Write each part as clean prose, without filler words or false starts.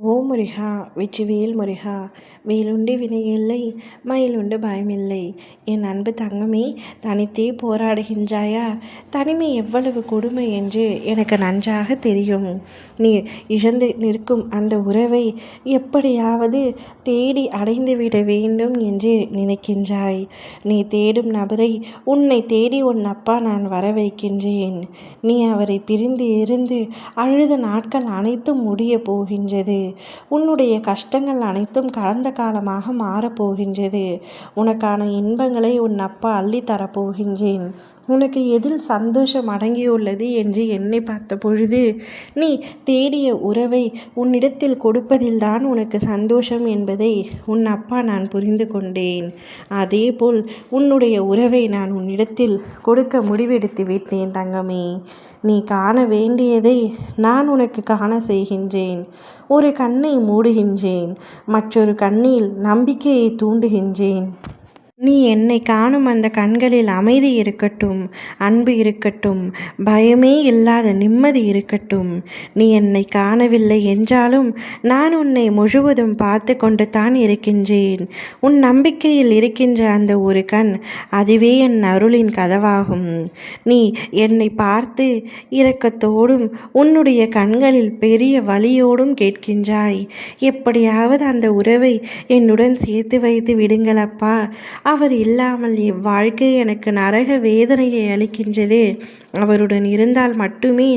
ஓ முருகா! வெற்றிவேல் முருகா! வேலுண்டு வினையில்லை, மயிலுண்டு பயமில்லை. என் அன்பு தங்கமே, தனித்தே போராடுகின்றாயா? தனிமை எவ்வளவு கொடுமை என்று எனக்கு நன்றாக தெரியும். நீ இழந்து நிற்கும் அந்த உறவை எப்படியாவது தேடி அடைந்துவிட வேண்டும் என்று நினைக்கின்றாய். நீ தேடும் நபரை உன்னை தேடி உன் அப்பா நான் வர வைக்கின்றேன். நீ அவரை பிரிந்து இருந்து அழுத நாட்கள் அனைத்தும் முடிய போகின்றது. உன்னுடைய கஷ்டங்கள் அனைத்தும் கடந்த காலமாக மாறப்போகின்றது. உனக்கான இன்பங்களை உன் அப்பா அள்ளித்தரப்போகின்றேன். உனக்கு எதில் சந்தோஷம் அடங்கியுள்ளது என்று எண்ணி பார்த்த பொழுது, நீ தேடிய உறவை உன்னிடத்தில் கொடுப்பதில்தான் உனக்கு சந்தோஷம் என்பதை உன் அப்பா நான் புரிந்து கொண்டேன். அதேபோல் உன்னுடைய உறவை நான் உன்னிடத்தில் கொடுக்க முடிவெடுத்து விட்டேன் தங்கமே. நீ காண வேண்டியதை நான் உனக்கு காண செய்கின்றேன். ஒரு கண்ணை மூடுகின்றேன், மற்றொரு கண்ணில் நம்பிக்கையை தூண்டுகின்றேன். நீ என்னை காணும் அந்த கண்களில் அமைதி இருக்கட்டும், அன்பு இருக்கட்டும், பயமே இல்லாத நிம்மதி இருக்கட்டும். நீ என்னை காணவில்லை என்றாலும் நான் உன்னை முழுவதும் பார்த்து கொண்டு தான் இருக்கின்றேன். உன் நம்பிக்கையில் இருக்கின்ற அந்த ஒரு கண், அதுவே என் அருளின் கதவாகும். நீ என்னை பார்த்து இரக்கத்தோடும் உன்னுடைய கண்களில் பெரிய வலியோடும் கேட்கின்றாய், எப்படியாவது அந்த உறவை என்னுடன் சேர்த்து வைத்து விடுங்களப்பா. அவர் இல்லாமல் இவ்வாழ்க்கை எனக்கு நரக வேதனையை அளிக்கின்றது. அவருடன் இருந்தால் மட்டுமே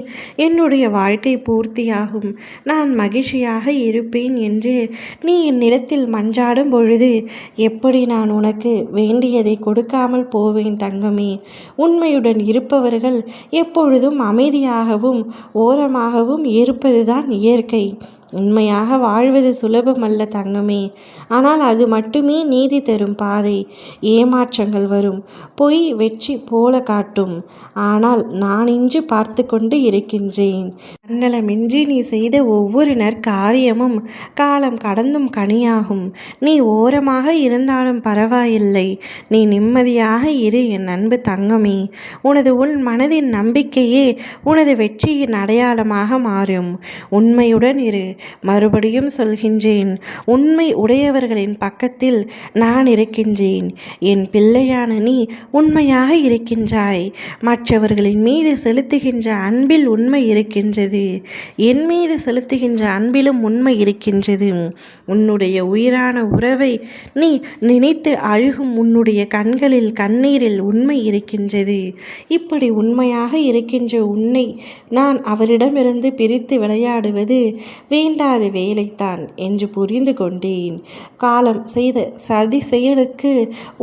என்னுடைய வாழ்க்கை பூர்த்தியாகும், நான் மகிழ்ச்சியாக இருப்பேன் என்று நீ என்னிடத்தில் மன்றாடும் பொழுது எப்படி நான் உனக்கு வேண்டியதை கொடுக்காமல் போவேன் தங்கமே? உண்மையுடன் இருப்பவர்கள் எப்பொழுதும் அமைதியாகவும் ஓரமாகவும் இருப்பதுதான் இயற்கை. உண்மையாக வாழ்வது சுலபமல்ல தங்கமே. ஆனால் அது மட்டுமே நீதி தரும் பாதை. ஏமாற்றங்கள் வரும், பொய் வெற்றி போல காட்டும். ஆனால் நான் இன்று பார்த்து கொண்டு இருக்கின்றேன். தன்னலமின்றி நீ செய்த ஒவ்வொரு நற்காரியமும் காலம் கடந்தும் கனியாகும். நீ ஓரமாக இருந்தாலும் பரவாயில்லை, நீ நிம்மதியாக இரு என் அன்பு தங்கமே. உன் மனதின் நம்பிக்கையே உனது வெற்றியின் அடையாளமாக மாறும். உண்மையுடன் இரு. மறுபடியும் சொல்கின்றேன், உண்மை உடையவர்களின் பக்கத்தில் நான் இருக்கின்றேன். என் பிள்ளையான நீ உண்மையாக இருக்கின்றாய். மற்றவர்களின் மீது செலுத்துகின்ற அன்பில் உண்மை இருக்கின்றது. என் மீது செலுத்துகின்ற அன்பிலும் உண்மை இருக்கின்றது. உன்னுடைய உயிரான உறவை நீ நினைத்து அழுகும் உன்னுடைய கண்களில் கண்ணீரில் உண்மை இருக்கின்றது. இப்படி உண்மையாக இருக்கின்ற உன்னை நான் அவரிடமிருந்து பிரித்து விளையாடுவது வேண்டாத வேலைத்தான் என்று புரிந்து கொண்டேன். காலம் செய்த சதி செயலுக்கு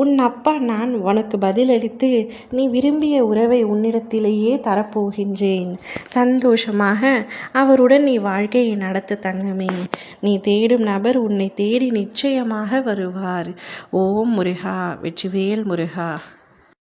உன் அப்பா நான் உனக்கு பதிலளித்து நீ விரும்பிய உறவை உன்னிடத்திலேயே தரப்போகின்றேன். சந்தோஷமாக அவருடன் நீ வாழ்க்கையை நடத்த தங்கமே. நீ தேடும் நபர் உன்னை தேடி நிச்சயமாக வருவார். ஓம் முருகா! வெற்றிவேல் முருகா!